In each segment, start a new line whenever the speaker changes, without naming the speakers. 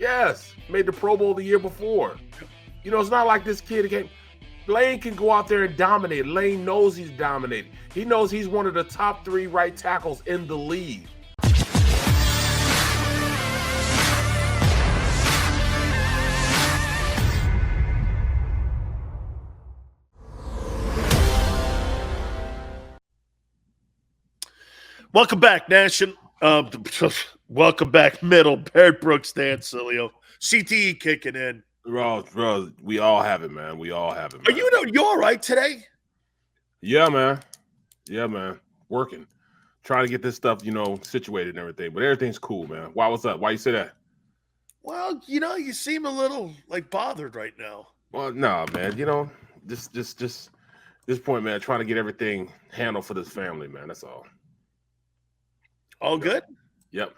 Yes, made the Pro Bowl the year before. It's not like this kid came. Lane can go out there and dominate. Lane knows he's dominating. He knows he's one of the top 3 right tackles in the league.
Welcome back, Nation. Welcome back, Middle. Barrett, Brooks, and Sileo. CTE kicking in.
Bro, we all have it, man. We all have it, man.
Are you all right today?
Yeah, man. Working. Trying to get this stuff, situated and everything. But everything's cool, man. Why, what's up? Why you say that?
Well, you seem a little, bothered right now.
Well, no, man. Just this point, man, trying to get everything handled for this family, man. That's all.
All good?
Yep.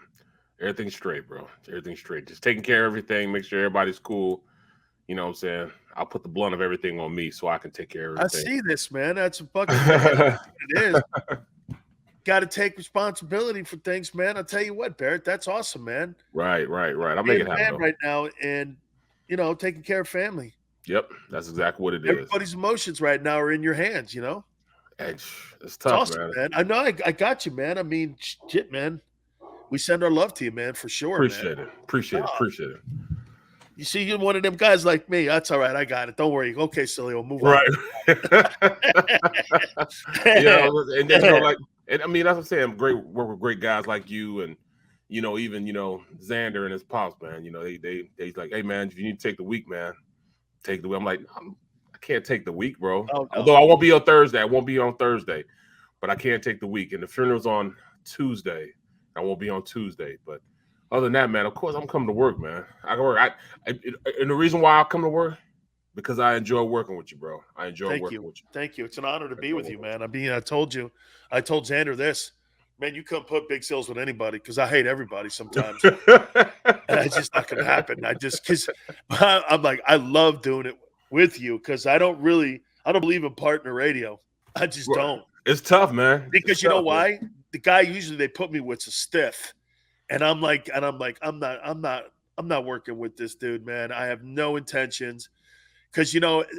Everything's straight, bro. Everything's straight. Just taking care of everything, make sure everybody's cool. You know what I'm saying? I'll put the blunt of everything on me so I can take care of everything.
I see this, man. That's a fucking it is. Got to take responsibility for things, man. I'll tell you what, Barrett, that's awesome, man.
Right. I'll make it happen.
Right now, and, taking care of family.
Yep, that's exactly what it is.
Everybody's emotions right now are in your hands,
It's tough,
awesome, man. I know I got you, man. I mean, shit, man. We send our love to you, man, for sure.
Appreciate it.
You see, you're one of them guys like me. That's all right. I got it. Don't worry. Okay, silly. We'll move on.
Right. And I mean, that's what I'm saying. Great work with great guys like you, and even Xander and his pops, man. They like, hey, man, if you need to take the week, man, take the week. I'm like, I can't take the week, bro. Oh, no. Although I won't be on Thursday. But I can't take the week. And the funeral's on Tuesday. I won't be on Tuesday. But other than that, man, of course I'm coming to work, man. I can work. And the reason why I come to work, because I enjoy working with you, bro. I enjoy working with you.
Thank you. It's an honor to be with you, man. I told Xander this. Man, you couldn't put big sales with anybody because I hate everybody sometimes. It's just not going to happen. Because I'm like, I love doing it with you because I don't believe in partner radio. I just don't.
It's tough, man.
Because you know why? Man. The guy usually they put me with's a stiff. And I'm like, I'm not working with this dude, man. I have no intentions. Because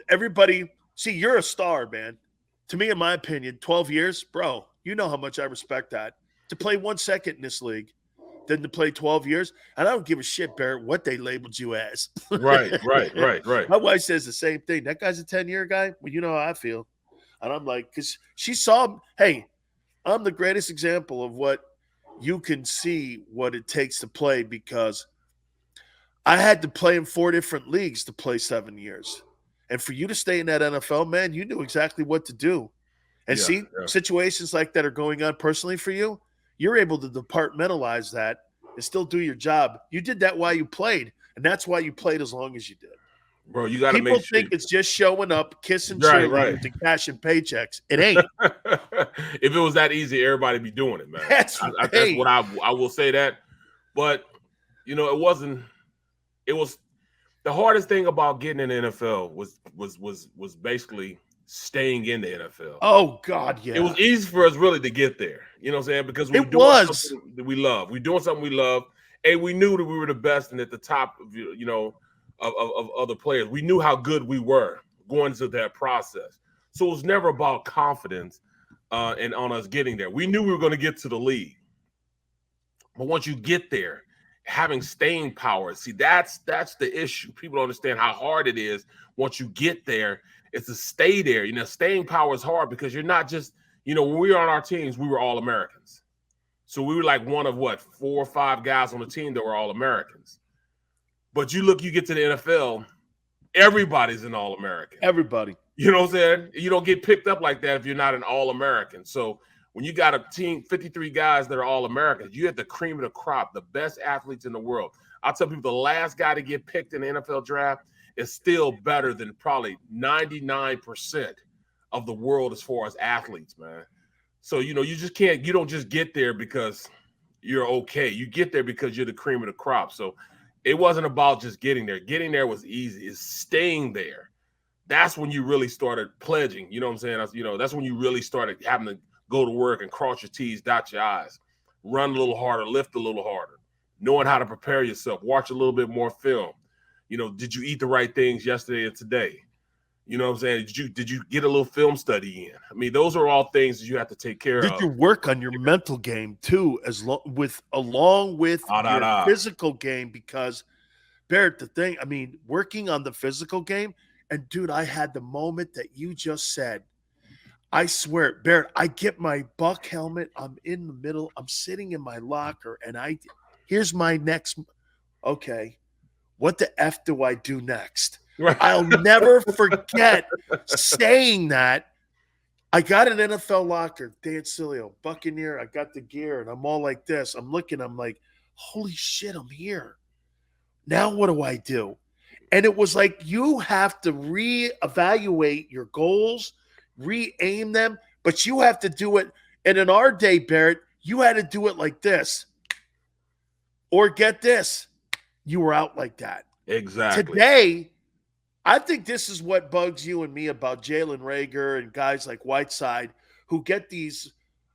everybody, see, you're a star, man. To me, in my opinion, 12 years, bro, you know how much I respect that. To play 1 second in this league than to play 12 years. And I don't give a shit, Barrett, what they labeled you as.
Right.
My wife says the same thing. That guy's a 10-year guy. Well, you know how I feel. And I'm like, because she saw, hey, I'm the greatest example of what you can see what it takes to play because I had to play in 4 different leagues to play 7 years. And for you to stay in that NFL, man, you knew exactly what to do. And situations like that are going on personally for you, you're able to departmentalize that and still do your job. You did that while you played, and that's why you played as long as you did.
Bro, you got to make sure.
People think it's just showing up, kissing cheerleaders, and cashing paychecks. It ain't.
If it was that easy, everybody be doing it, man.
That's
what I will say that. But, it wasn't – it was – the hardest thing about getting in the NFL was basically staying in the NFL.
Oh, God, yeah.
It was easy for us really to get there. You know what I'm saying? Because we're doing something that we love. We're doing something we love. And we knew that we were the best and at the top of other players. We knew how good we were going into that process. So it was never about confidence and on us getting there. We knew we were going to get to the league. But once you get there, having staying power, see, that's the issue. People don't understand how hard it is once you get there. It's to stay there. Staying power is hard because you're not just, when we were on our teams, we were all Americans. So we were like one of 4 or 5 guys on the team that were all Americans. But you get to the NFL, everybody's an All-American.
Everybody.
You know what I'm saying? You don't get picked up like that if you're not an All-American. So when you got a team, 53 guys that are All-Americans, you have the cream of the crop, the best athletes in the world. I'll tell people the last guy to get picked in the NFL draft is still better than probably 99% of the world as far as athletes, man. So, you don't just get there because you're okay. You get there because you're the cream of the crop. So it wasn't about just getting there. Getting there was easy. It's staying there. That's when you really started pledging. You know what I'm saying? That's when you really started having to go to work and cross your T's, dot your I's, run a little harder, lift a little harder. knowing how to prepare yourself, watch a little bit more film. Did you eat the right things yesterday and today? You know what I'm saying? Did you get a little film study in? I mean, those are all things that you have to take care of.
Did you work on your mental game too, along with your physical game? Because Barrett, the thing, I mean, working on the physical game, and dude, I had the moment that you just said. I swear, Barrett, I get my Buck helmet. I'm in the middle. I'm sitting in my locker, and here's my next. Okay, what the F do I do next? Right. I'll never forget saying that. I got an NFL locker, Dan Sileo, Buccaneer. I got the gear, and I'm all like this. I'm looking. I'm like, holy shit, I'm here. Now what do I do? And it was like you have to reevaluate your goals, re-aim them, but you have to do it. And in our day, Barrett, you had to do it like this. Or get this, you were out like that.
Exactly.
Today, I think this is what bugs you and me about Jalen Reagor and guys like Whiteside who get these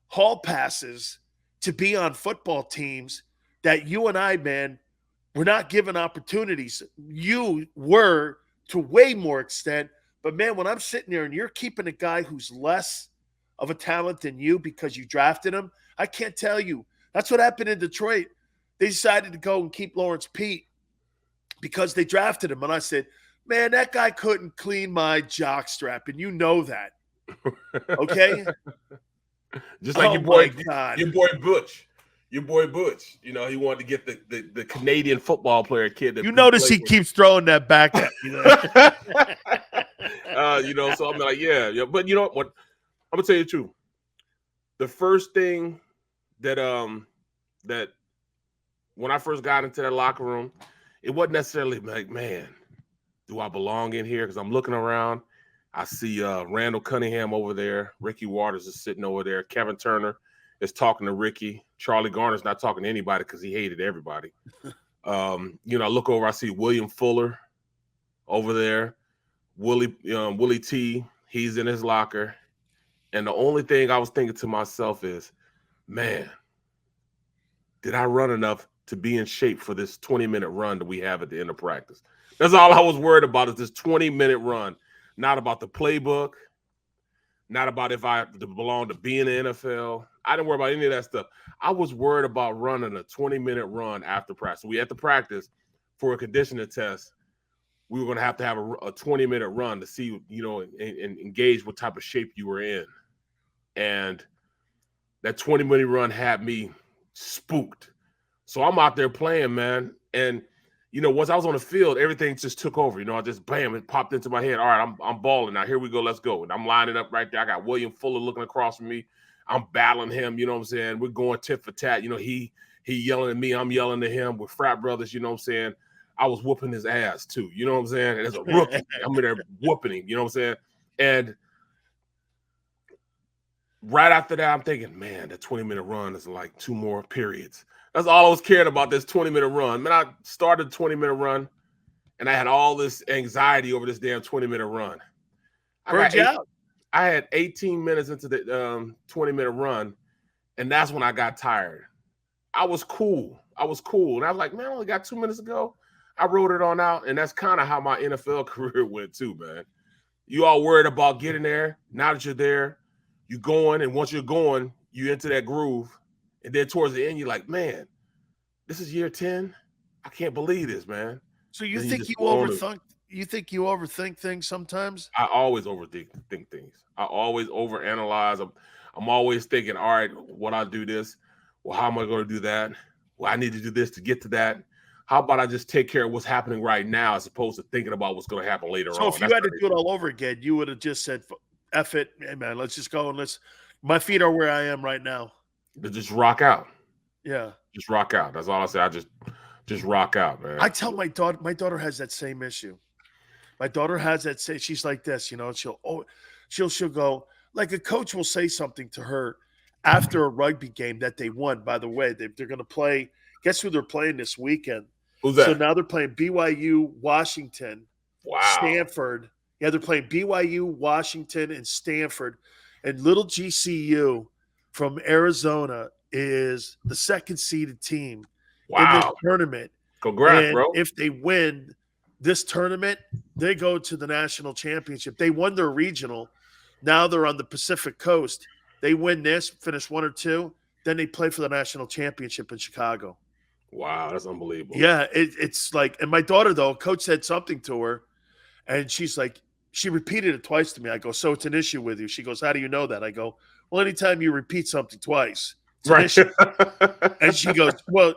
hall passes to be on football teams that you and I, man, we're not given opportunities. You were to way more extent. But, man, when I'm sitting there and you're keeping a guy who's less of a talent than you because you drafted him, I can't tell you. That's what happened in Detroit. They decided to go and keep Lawrence Pete because they drafted him. And I said, man, that guy couldn't clean my jock strap, and you know that. Okay?
Just like your boy Butch. Your boy Butch, he wanted to get the Canadian football player kid. That
notice he keeps throwing that back at you.
So I'm like, yeah. But you know what? I'm gonna tell you the truth. The first thing that when I first got into that locker room, it wasn't necessarily like, man, do I belong in here? Because I'm looking around. I see Randall Cunningham over there. Ricky Waters is sitting over there. Kevin Turner is talking to Ricky. Charlie Garner's not talking to anybody because he hated everybody. I look over. I see William Fuller over there. Willie T, he's in his locker. And the only thing I was thinking to myself is, man, did I run enough to be in shape for this 20-minute run that we have at the end of practice? That's all I was worried about, is this 20-minute run. Not about the playbook, not about if I belong to be in the NFL. I didn't worry about any of that stuff. I was worried about running a 20-minute run after practice. We had to practice for a conditioning test. We were going to have a 20-minute run to see, and engage what type of shape you were in. And that 20-minute run had me spooked. So I'm out there playing, man. And, once I was on the field, everything just took over. I just, bam, it popped into my head. All right, I'm balling now. Here we go. Let's go. And I'm lining up right there. I got William Fuller looking across from me. I'm battling him. You know what I'm saying? We're going tit for tat. He yelling at me. I'm yelling at him. We're frat brothers. You know what I'm saying? I was whooping his ass too. You know what I'm saying? And as a rookie, I'm in there whooping him. You know what I'm saying? And right after that, I'm thinking, man, that 20-minute run is like 2 more periods. That's all I was caring about, this 20-minute run. Man, I started the 20-minute run, and I had all this anxiety over this damn 20-minute run. I had 18 minutes into the 20-minute run, and that's when I got tired. I was cool. And I was like, man, I only got 2 minutes to go. I wrote it on out, and that's kind of how my NFL career went too, man. You all worried about getting there. Now that you're there, you're going, and once you're going, you into that groove. And then towards the end, you're like, man, this is year 10. I can't believe this, man.
So you think you overthink? You think you overthink things sometimes?
I always overthink things. I always overanalyze. I'm always thinking, all right, what I do this? Well, how am I going to do that? Well, I need to do this to get to that. How about I just take care of what's happening right now as opposed to thinking about what's going to happen later on?
So if you had to do it all over again, you would have just said, F it, hey man, let's just go and my feet are where I am right now.
Just rock out.
Yeah.
Just rock out. That's all I say. I just rock out, man.
I tell my daughter has that same issue. My daughter has that she's like this, she'll go, like a coach will say something to her after a rugby game that they won. By the way, they're going to play. Guess who they're playing this weekend?
Who's that?
So now they're playing BYU, Washington, Stanford. Yeah, they're playing BYU, Washington, and Stanford. And little GCU from Arizona is the second seeded team in this tournament.
Congrats,
and
bro.
if they win this tournament, they go to the national championship. They won their regional. Now they're on the Pacific Coast. They win this, finish 1 or 2, then they play for the national championship in Chicago.
Wow, that's unbelievable.
Yeah, it's like, and my daughter, though, coach said something to her, and she's like, she repeated it twice to me. I go, so it's an issue with you? She goes, how do you know that? I go, well, anytime you repeat something twice, it's an issue. And she goes, well,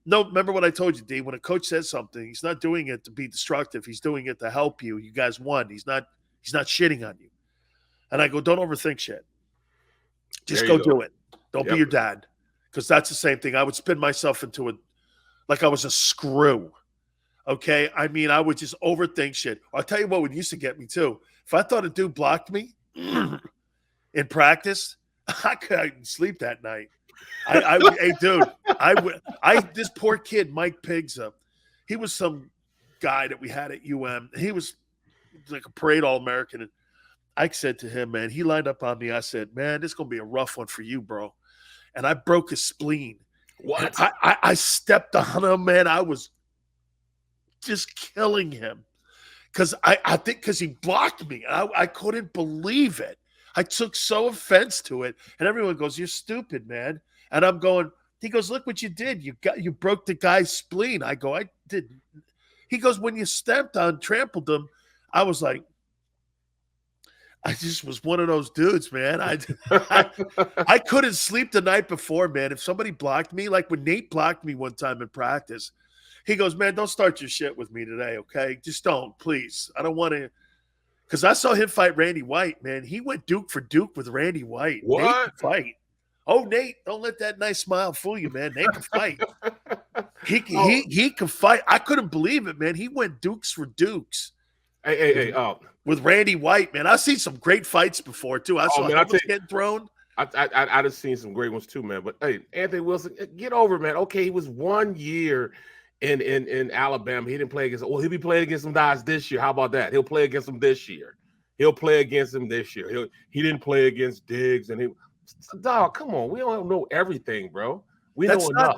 remember what I told you, D? When a coach says something, he's not doing it to be destructive. He's doing it to help you. You guys won. He's not shitting on you. And I go, don't overthink shit. Just go do it. Don't be your dad. Because that's the same thing. I would spin myself into like I was a screw. Okay? I mean, I would just overthink shit. I'll tell you what would used to get me too. If I thought a dude blocked me in practice, I couldn't sleep that night. Hey, dude, this poor kid, Mike Pigza, he was some guy that we had at UM. He was like a parade All-American. And I said to him, man, he lined up on me. I said, man, this is going to be a rough one for you, bro. And I broke his spleen.
What?
I stepped on him, man. I was just killing him. Because I think because he blocked me. I couldn't believe it. I took so offense to it. And everyone goes, you're stupid, man. And I'm going, he goes, look what you did. You broke the guy's spleen. I go, I didn't. He goes, when you stepped on, trampled him, I was like, I just was one of those dudes, man. I couldn't sleep the night before, man. If somebody blocked me, like when Nate blocked me one time in practice, he goes, man, don't start your shit with me today, okay? Just don't, please. I don't want to. Because I saw him fight Randy White, man. He went Duke for Duke with Randy White.
What?
Nate can fight. Oh, Nate, don't let that nice smile fool you, man. Nate can fight. He can fight. I couldn't believe it, man. He went Dukes for Dukes.
Hey,
with Randy White, man. I've seen some great fights before, too. I saw him getting thrown.
I've seen some great ones, too, man. But, hey, Anthony Wilson, get over it, man. Okay, he was 1 year in Alabama. He didn't play against – well, he'll be playing against some guys this year. How about that? He'll play against them this year. He didn't play against Diggs. And dog, come on. We don't know everything, bro. Know enough.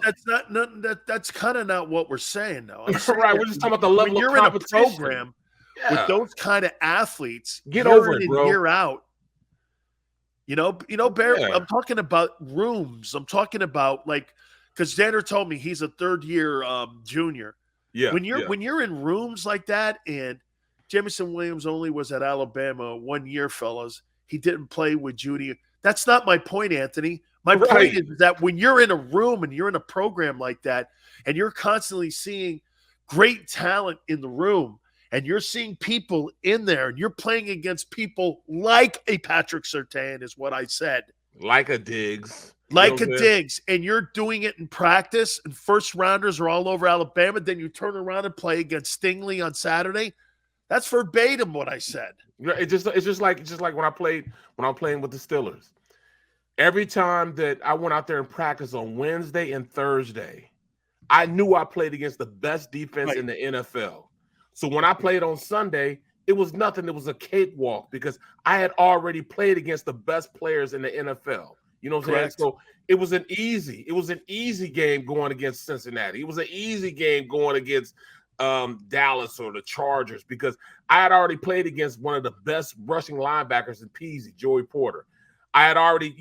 That's kind of not what we're saying, though.
Right, we're just talking about the level of competition.
In a program with those kind of athletes,
get over it, bro.
Year out. You know, Barrett, I'm talking about rooms. I'm talking about because Xander told me he's a third-year junior.
Yeah.
When you're in rooms like that, and Jamison Williams only was at Alabama 1 year, fellas. He didn't play with Judy. That's not my point, Anthony. My point is that when you're in a room and you're in a program like that, and you're constantly seeing great talent in the room, and you're seeing people in there, and you're playing against people like a Patrick Surtain, is what I said.
Like a Diggs.
Diggs. And you're doing it in practice, and first rounders are all over Alabama. Then you turn around and play against Stingley on Saturday. That's verbatim what I said.
It's just like when I'm playing with the Steelers. Every time that I went out there and practiced on Wednesday and Thursday, I knew I played against the best defense in the NFL. So when I played on Sunday, it was nothing. It was a cakewalk because I had already played against the best players in the NFL. You know what I'm saying? So it was an easy game going against Cincinnati. It was an easy game going against Dallas or the Chargers because I had already played against one of the best rushing linebackers in Peasy, Joey Porter. I had already,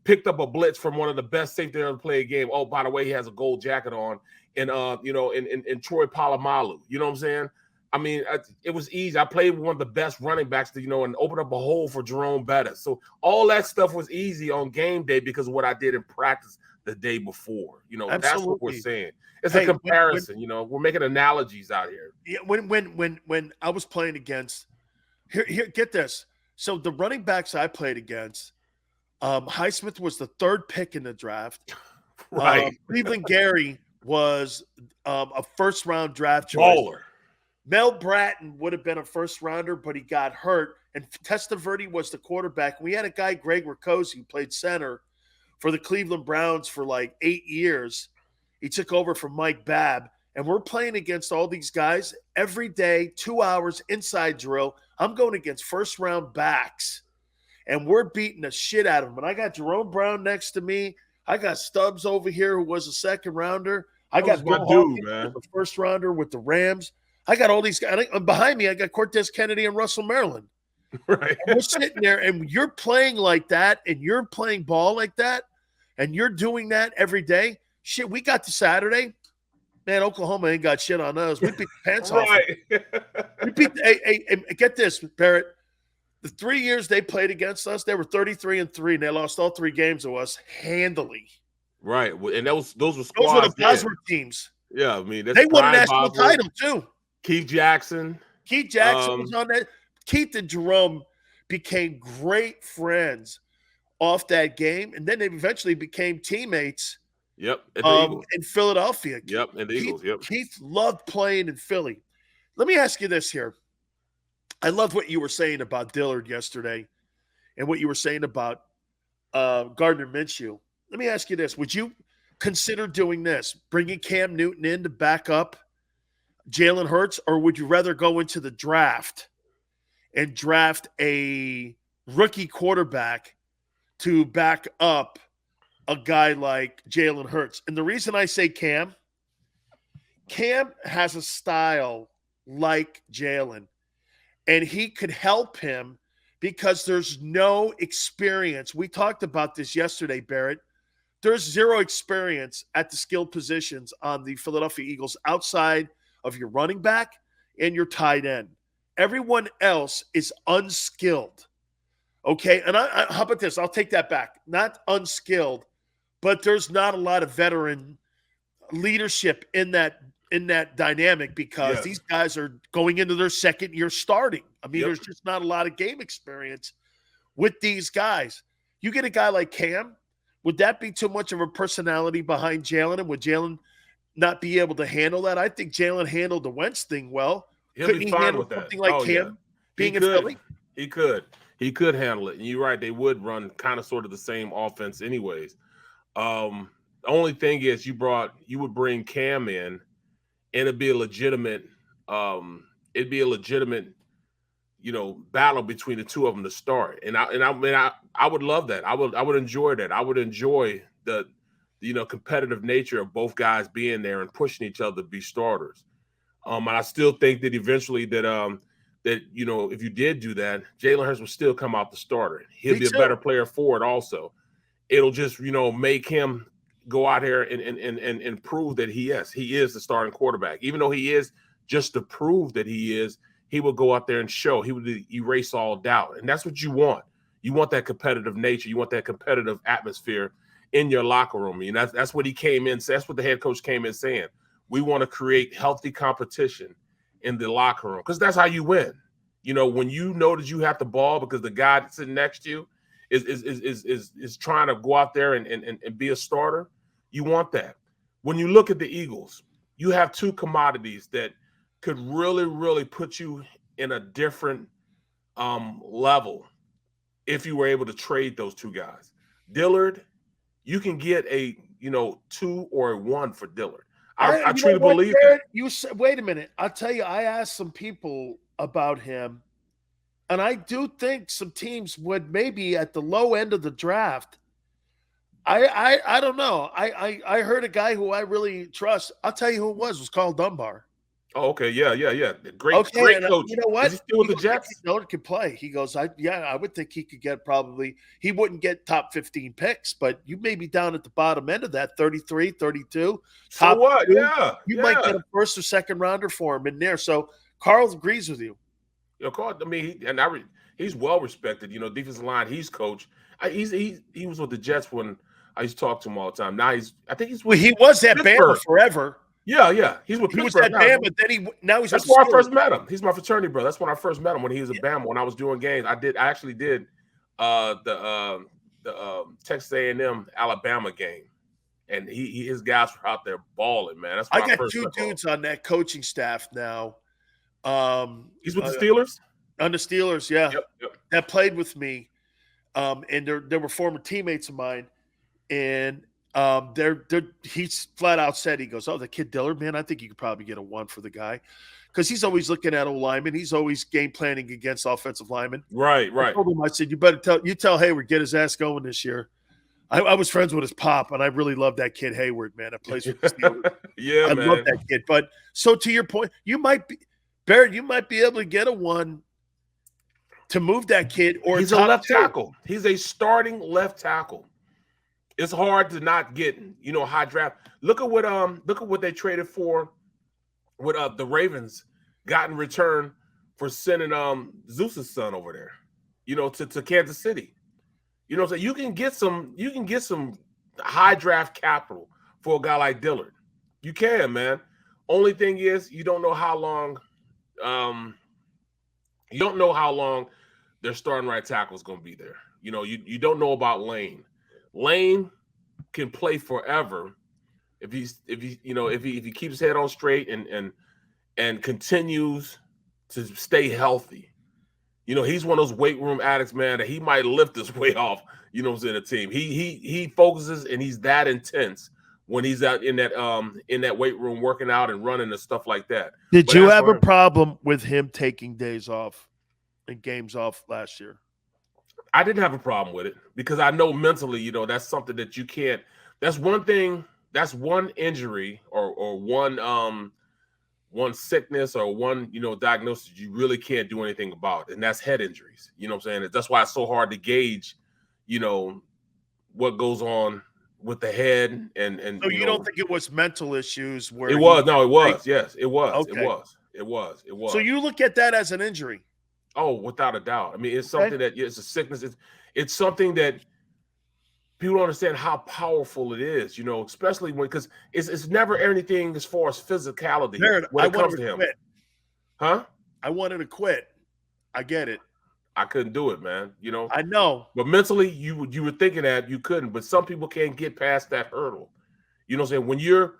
picked up a blitz from one of the best safety ever played a game. Oh, by the way, he has a gold jacket on, and in Troy Polamalu. You know what I'm saying? I mean, it was easy. I played with one of the best running backs, and opened up a hole for Jerome Bettis. So all that stuff was easy on game day because of what I did in practice the day before. That's what we're saying. It's a comparison. We're making analogies out here.
Yeah, when I was playing against here, get this. So the running backs I played against, Highsmith was the third pick in the draft.
Right.
Cleveland Gary was a first-round draft choice.
Baller.
Mel Bratton would have been a first-rounder, but he got hurt. And Testaverde was the quarterback. We had a guy, Greg Riccozzi, who played center for the Cleveland Browns for 8 years. He took over from Mike Babb. And we're playing against all these guys every day, 2 hours inside drill. I'm going against first-round backs, and we're beating the shit out of them. And I got Jerome Brown next to me. I got Stubbs over here who was a second-rounder. I got
my dude, man.
The first rounder with the Rams. I got all these guys. Behind me, I got Cortez Kennedy and Russell Maryland.
Right.
And we're sitting there, and you're playing like that, and you're playing ball like that, and you're doing that every day. Shit, we got to Saturday. Man, Oklahoma ain't got shit on us. We beat the pants off. We beat get this, Barrett. The 3 years they played against us, they were 33-3, and they lost all 3 games to us handily.
Right, and those were squads.
Those were the Bosworth teams.
Yeah, I mean
they won a national title too.
Keith Jackson
was on that. Keith and Jerome became great friends off that game, and then they eventually became teammates.
Yep,
in Philadelphia.
Yep, and the Eagles. Yep.
Keith loved playing in Philly. Let me ask you this here. I love what you were saying about Dillard yesterday, and what you were saying about Gardner Minshew. Let me ask you this: would you consider doing this, bringing Cam Newton in to back up Jalen Hurts, or would you rather go into the draft and draft a rookie quarterback to back up a guy like Jalen Hurts? And the reason I say Cam has a style like Jalen, and he could help him because there's no experience. We talked about this yesterday, Barrett. There's zero experience at the skilled positions on the Philadelphia Eagles outside of your running back and your tight end. Everyone else is unskilled. Okay, and how about this? I'll take that back. Not unskilled, but there's not a lot of veteran leadership in that dynamic because these guys are going into their second year starting. I mean, there's just not a lot of game experience with these guys. You get a guy like Cam, would that be too much of a personality behind Jalen? And would Jalen not be able to handle that? I think Jalen handled the Wentz thing well.
Couldn't he handle something like
Cam being in Philly?
He could. He could handle it. And you're right. They would run kind of sort of the same offense anyways. The only thing is you would bring Cam in, and it'd be a legitimate battle between the two of them to start. And I would love that. I would enjoy that. I would enjoy the competitive nature of both guys being there and pushing each other to be starters. And I still think that eventually that if you did do that, Jalen Hurts will still come out the starter. He'll be a better player for it also. It'll just, make him go out here and prove that he is the starting quarterback. Even though he is, just to prove that he will go out there and show. He would erase all doubt. And that's what you want. You want that competitive nature. You want that competitive atmosphere in your locker room. I mean, that's what he came in. That's what the head coach came in saying. We want to create healthy competition in the locker room because that's how you win. When you know that you have the ball because the guy sitting next to you is trying to go out there and be a starter, you want that. When you look at the Eagles, you have two commodities that could really, really put you in a different level if you were able to trade those two guys. Dillard, you can get a 2 or a 1 for Dillard. I truly believe that.
Wait a minute. I'll tell you, I asked some people about him, and I do think some teams would maybe at the low end of the draft. I don't know. I heard a guy who I really trust. I'll tell you who it was Carl Dunbar.
Oh, okay. Yeah. Great coach.
You know what?
Is he still with the Jets?
He could play. He goes, I would think he could get he wouldn't get top 15 picks, but you may be down at the bottom end of that, 33, 32.
So what?
2.
Yeah.
You might get a first or second rounder for him in there. So Carl agrees with you.
Carl, I mean, he's well respected. Defensive line, he's coach. He was with the Jets when I used to talk to him all the time. Now he
was at Bama forever.
Yeah. He was at
Bama, but then he's.
That's where I first met him. He's my fraternity brother. That's when I first met him when he was at Bama. When I was doing games, I actually did the Texas A&M Alabama game, and his guys were out there balling, man. That's when I got
2 dudes on that coaching staff now.
He's with the Steelers.
On the Steelers, yeah.
Yep.
That played with me, and they were former teammates of mine, and. He's flat out said, he goes, the kid Dillard, man, I think you could probably get a 1 for the guy because he's always looking at O-linemen. He's always game planning against offensive linemen.
Right.
I told him, I said, you better tell Hayward, get his ass going this year. I was friends with his pop, and I really love that kid Hayward, man. That plays with the Steelers.
Yeah,
I
man.
love that kid. But so to your point, Barrett, you might be able to get a one to move that kid, or
he's a left tackle. He's a starting left tackle. It's hard to not get, high draft. Look at what they traded for, what the Ravens got in return for sending Zeus's son over there, to Kansas City. So you can get some high draft capital for a guy like Dillard. You can, man. Only thing is you don't know how long their starting right tackle is going to be there. You don't know about Lane. Lane can play forever if he keeps his head on straight and continues to stay healthy. He's one of those weight room addicts, man, that he might lift his weight off, in a team. He focuses, and he's that intense when he's out in that weight room working out and running and stuff like that.
Did you have a problem with him taking days off and games off last year?
I didn't have a problem with it because I know mentally, that's something that you can't. That's one thing. That's one injury or one sickness or one, diagnosis you really can't do anything about, and that's head injuries. You know what I'm saying? That's why it's so hard to gauge, what goes on with the head and
so you don't think it was mental issues where
it was? No, it was. Yes, it was.
Okay.
It was.
So you look at that as an injury?
Oh, without a doubt. I mean, it's something that it's a sickness. It's something that people don't understand how powerful it is, especially because it's never anything as far as physicality when it comes to him.
Quit.
Huh?
I wanted to quit. I get it.
I couldn't do it, man.
I know.
But mentally, you were thinking that you couldn't. But some people can't get past that hurdle. You know what I'm saying?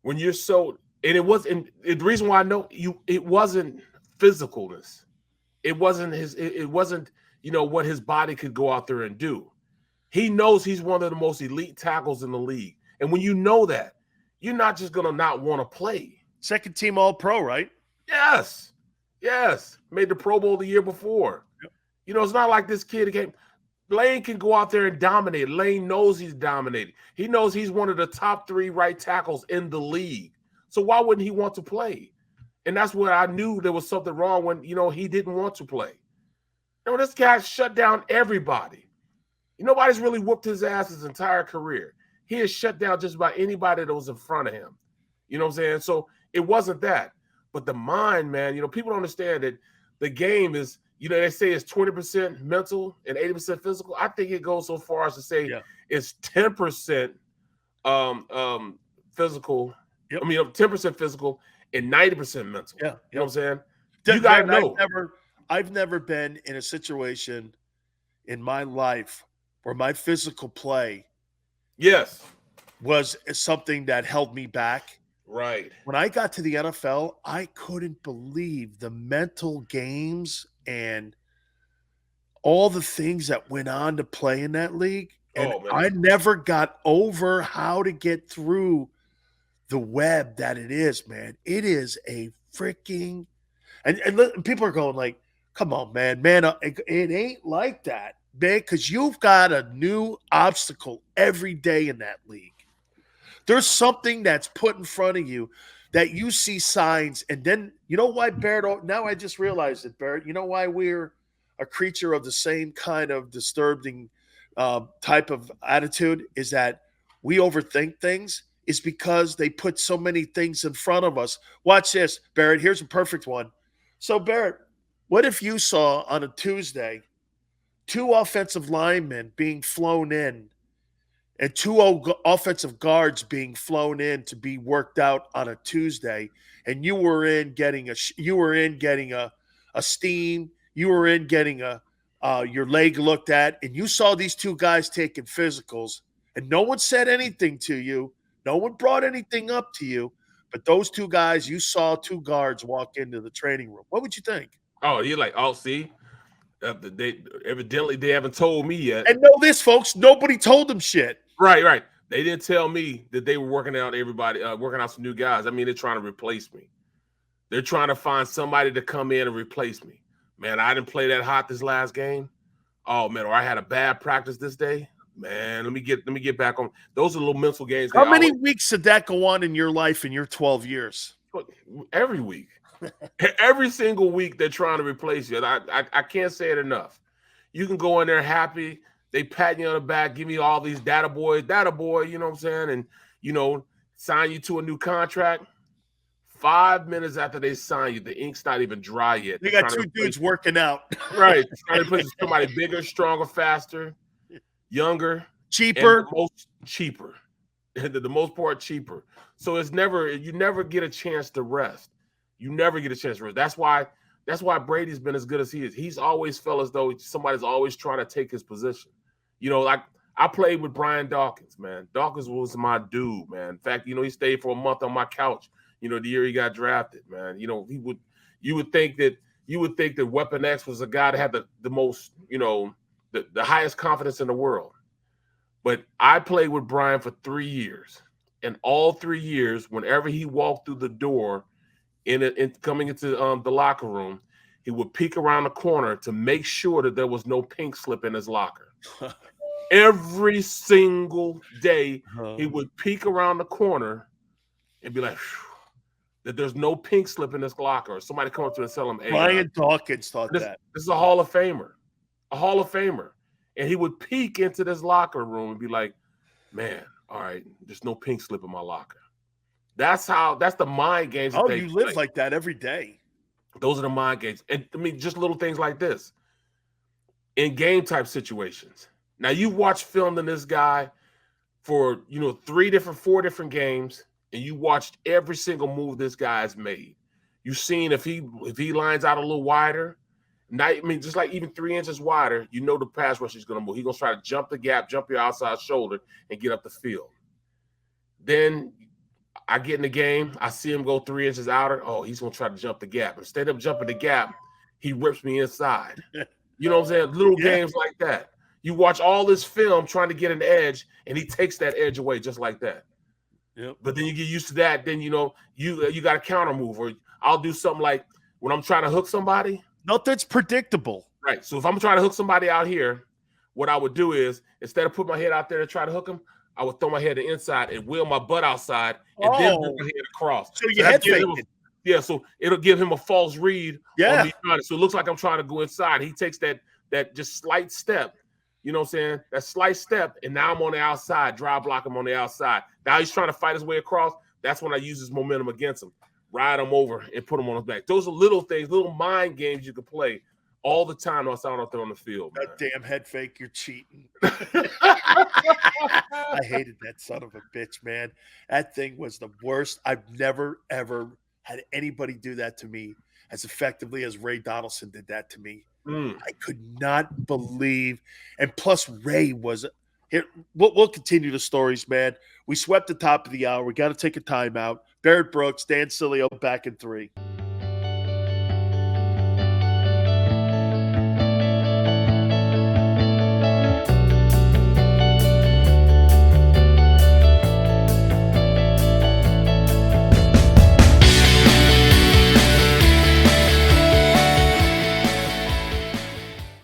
When you're so, and it wasn't. The reason why I know it wasn't physicalness. It wasn't it wasn't what his body could go out there and do. He knows he's one of the most elite tackles in the league. And when you know that, you're not just going to not want to play.
Second team All-Pro, right?
Yes. Made the Pro Bowl the year before. Yep. It's not like this kid Lane can go out there and dominate. Lane knows he's dominating. He knows he's one of the top 3 right tackles in the league. So why wouldn't he want to play? And that's where I knew there was something wrong when, he didn't want to play. This guy shut down everybody. Nobody's really whooped his ass his entire career. He has shut down just about anybody that was in front of him. You know what I'm saying? So it wasn't that. But the mind, man, people don't understand that the game is, they say it's 20% mental and 80% physical. I think it goes so far as to say it's 10% physical. Yep. 10% physical and 90% mental.
Yeah.
You know what I'm saying? You got to know.
I've never been in a situation in my life where my physical play was something that held me back.
Right.
When I got to the NFL, I couldn't believe the mental games and all the things that went on to play in that league. And I never got over how to get through the web that it is, man. It is a freaking and people are going like, come on, man, it ain't like that, man, because you've got a new obstacle every day in that league. There's something that's put in front of you that you see signs, and then you know why, Barrett? Now I just realized it, Barrett. You know why we're a creature of the same kind of disturbing type of attitude is that we overthink things. Is because they put so many things in front of us. Watch this, Barrett. Here's a perfect one. So, Barrett, what if you saw on a Tuesday 2 offensive linemen being flown in and 2 offensive guards being flown in to be worked out on a Tuesday, and you were in getting a steam, you were in getting your leg looked at, and you saw these 2 guys taking physicals, and no one said anything to you. No one brought anything up to you, but those 2 guys, you saw 2 guards walk into the training room. What would you think?
Oh, you're like, see, they haven't told me yet.
And know this, folks, nobody told them shit.
Right. They didn't tell me that they were working out some new guys. They're trying to replace me. They're trying to find somebody to come in and replace me. Man, I didn't play that hot this last game. Oh, man, or I had a bad practice this day. man, let me get back on. Those are little mental games.
How many weeks did that go on in your life in your 12 years?
Every week. Every single week they're trying to replace you. I can't say it enough. You can go in there happy. They pat you on the back, give me all these data boy, you know what I'm saying? And, you know, sign you to a new contract. 5 minutes after they sign you, the ink's not even dry yet.
They got two dudes working out.
Right. Trying to replace somebody bigger, stronger, faster, younger,
cheaper.
And the most cheaper. The most part cheaper. So you never get a chance to rest. You never get a chance to rest. That's why Brady's been as good as he is. He's always felt as though somebody's always trying to take his position. You know, like I played with Brian Dawkins, man. Dawkins was my dude, man. In fact, you know, he stayed for a month on my couch, you know, the year he got drafted, man. You know, you would think that Weapon X was a guy that had the most, you know, the highest confidence in the world. But I played with Brian for 3 years. And all 3 years, whenever he walked through the door coming into the locker room, he would peek around the corner to make sure that there was no pink slip in his locker. Every single day, he would peek around the corner and be like, that there's no pink slip in his locker. Or somebody come up to him and tell him, hey,
Brian Dawkins thought that.
This is a Hall of Famer. A Hall of Famer. And he would peek into this locker room and be like, man, all right, there's no pink slip in my locker. That's the mind games.
Oh, you live like that every day.
Those are the mind games. And I mean, just little things like this. In game type situations. Now you watch film in this guy for, you know, 4 different games, and you watched every single move this guy has made. You've seen if he lines out a little wider, just like even 3 inches wider, you know the pass rush is going to move. He's going to try to jump the gap, jump your outside shoulder, and get up the field. Then I get in the game, I see him go 3 inches outer. Oh, he's going to try to jump the gap. Instead of jumping the gap, he rips me inside. You know what I'm saying? Little games like that. You watch all this film trying to get an edge, and he takes that edge away just like that.
Yep.
But then you get used to that. Then, you know, you got a counter move, or I'll do something like when I'm trying to hook somebody.
Nothing's predictable.
Right. So if I'm trying to hook somebody out here, what I would do is instead of putting my head out there to try to hook him, I would throw my head to the inside and wheel my butt outside and then move my head across.
So your head faked.
Yeah, so it'll give him a false read.
Yeah.
On me trying to, so it looks like I'm trying to go inside. He takes that just slight step. You know what I'm saying? That slight step, and now I'm on the outside, dry block him on the outside. Now he's trying to fight his way across. That's when I use his momentum against him. Ride him over and put him on his back. Those are little things, little mind games you can play all the time outside out there on the field.
That damn head fake, you're cheating. I hated that son of a bitch, man. That thing was the worst. I've never, ever had anybody do that to me as effectively as Ray Donaldson did that to me. I could not believe. And plus, Ray was here. We'll continue the stories, man. We swept the top of the hour. We got to take a timeout. Barrett, Brooks, Dan Sileo back in 3.